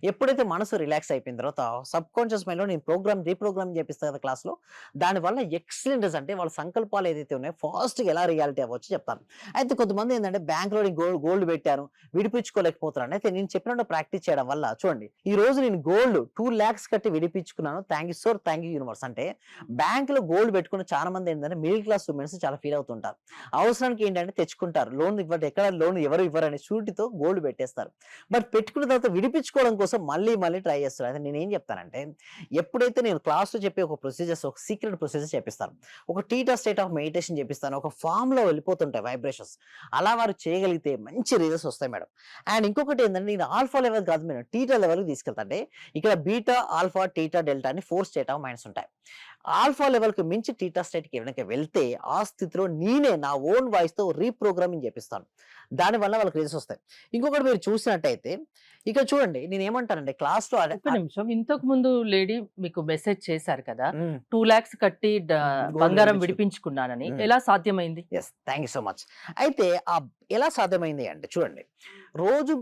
ఎప్పుడైతే మనసు రిలాక్స్ అయిపోయిన తర్వాత సబ్‌కాన్షియస్ మైండ్‌లో నేను రీప్రోగ్రామ్ చేపిస్తా కదా క్లాస్‌లో. దానివల్ల ఎక్సలెంట్ రిజల్ట్ అంటే వాళ్ళ సంకల్పాలు ఏదైతే ఉన్నాయో ఫాస్ట్‌గా ఎలా రియాలిటీ అవ్వచ్చో చెప్తాను. అయితే కొంతమంది ఏందంటే బ్యాంక్‌లో నేను గోల్డ్ పెట్టాను. విడిపించుకోలేకపోతున్నాను. అయితే నేను చెప్పినట్టు ప్రాక్టీస్ చేయడం వల్ల చూడండి. ఈరోజు నేను గోల్డ్ 2,00,000 కట్టి విడిపించుకున్నాను. థాంక్ యూ యూనివర్స్ అంటే బ్యాంక్‌లో గోల్డ్ పెట్టుకున్న చాలా మంది ఏంటంటే మిడిల్ క్లాస్ ఉమెన్స్ చాలా ఫీల్ అవుతుంటారు. అవసరానికి ఏంటంటే తెచ్చుకుంటారు. లోన్ ఇవ్వరు. ఎక్కడ లోన్ ఎవరు ఇవ్వరని షూరిటీతో గోల్డ్ పెట్టేస్తారు. బట్ పెట్టుకున్న తర్వాత విడిపించుకోవడం కోసం మళ్ళీ ట్రై చేస్తారు. అయితే నేనేం చెప్తానంటే, ఎప్పుడైతే నేను క్లాస్‌లో చెప్పే ఒక సీక్రెట్ ప్రొసీజర్స్ చేపిస్తాను. ఒక టీటా స్టేట్ ఆఫ్ మెడిటేషన్ చేపిస్తాను. ఒక ఫార్మ్‌లో వెళ్ళిపోతుంటాయి వైబ్రేషన్స్. అలా వారు చేయగలిగితే మంచి రిజల్ట్స్ వస్తాయి మేడం. అండ్ ఇంకొకటి ఏందంటే నేను ఆల్ఫా లెవెల్ కాదు మేడం. టీటా లెవెల్‌కి తీసుకెళ్తా. అంటే ఇక్కడ బీటా, ఆల్ఫా, టీటా, డెల్టా అని 4 స్టేట్ ఆఫ్ మైండ్స్ ఉంటాయి. ఆల్ఫా లెవెల్‌కి మించి టీటా స్టేట్‌కి గనక వెళ్తే, ఆ స్థితిలో నేనే నా ఓన్ వాయిస్‌తో రీప్రోగ్రామింగ్ చేపిస్తాను. దానివల్ల వాళ్ళకి రిజల్ట్స్ వస్తాయి. ఇంకొకటి మీరు చూసినట్టయితే, ఇక్కడ చూడండి నేనేమంటానంటే క్లాస్‌లో అదే ఒక్క నిమిషం. ఇంతకు ముందు లేడీ మీకు మెసేజ్ చేసారు కదా! హ్మ్. 2,00,000 కట్టి గోల్డ్ బంగారం విడిపించుకో విడిపించుకున్నానని. హ్మ్. ఎలా సాధ్యమైంది? Thank you so much. అయితే ఎలా సాధ్యమైంది అంటే చూడండి. రోజు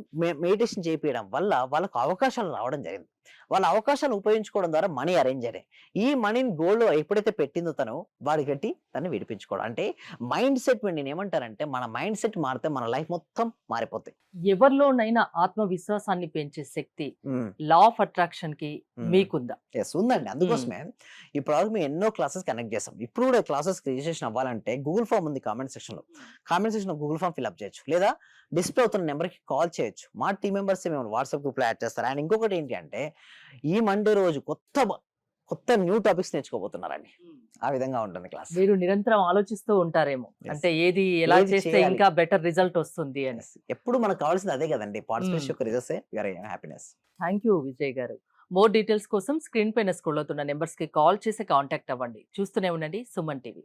మెడిటేషన్ చేపియడం వల్ల వాళ్ళకి అవకాశాలు రావడం జరిగింది. వాళ్ళ అవకాశాలను ఉపయోగించుకోవడం ద్వారా మనీ అరేంజ్ అయినాయి. ఈ మనీని గోల్డ్‌లో ఎప్పుడైతే పెట్టిందో తను వాడు కట్టి దాన్ని విడిపించుకోవడం. అంటే మైండ్ సెట్ నేనేమంటానంటే మన మైండ్ సెట్ మారితే మన లైఫ్ మొత్తం మారిపోద్ది. ఎవరిలోనైనా ఆత్మవిశ్వాసాన్ని పెంచే శక్తి హ్మ్. లా ఆఫ్ అట్రాక్షన్‌కి హ్మ్. మీకుందా? ఉందండి. హ్మ్. అందుకోసమే ఇప్పటివరకు మేము ఎన్నో క్లాసెస్ కండక్ట్ చేసాం. ఇప్పుడు కూడా క్లాసెస్‌కి రిజిస్ట్రేషన్ అవ్వాలంటే గూగుల్ ఫార్మ్ ఉంది కామెంట్ సెక్షన్‌లో. కామెంట్ సెక్షన్‌లో గూగుల్ ఫార్మ్ ఫిల్ అప్ చేయొచ్చు. లేదా డిస్‌ప్లే అవుతున్న నంబర్‌కి కాల్ చేయొచ్చు. మా టీమ్ మెంబర్సే మిమ్మల్ని వాట్సాప్ గ్రూప్‌లో యాడ్ చేస్తారు. అండ్ ఇంకొకటి ఏంటి అంటే ఈ మండే రోజు కొత్త న్యూ టాపిక్స్ నేర్చుకోబోతున్నారండి. ఆ విధంగా ఉంటుంది క్లాస్. మీరు నిరంతరం ఆలోచిస్తూ ఉంటారేమో. యెస్. అంటే ఏది ఎలా ఏది చేస్తే చేయాలి? ఇంకా బెటర్ రిజల్ట్ వస్తుంది అని. ఎప్పుడు మనకు కావాల్సింది అదే గదండీ. హ్మ్. పార్టిసిపేషన్ యొక్క రిజల్ట్సే your happiness. Thank you Vijay గారు. మోర్ డీటెయిల్స్ కోసం స్క్రీన్ పైన స్క్రోల్ అవుతున్న నంబర్స్‌కి కాల్ చేసి కాంటాక్ట్ అవ్వండి. చూస్తూనే ఉండండి సుమన్ టీవీ.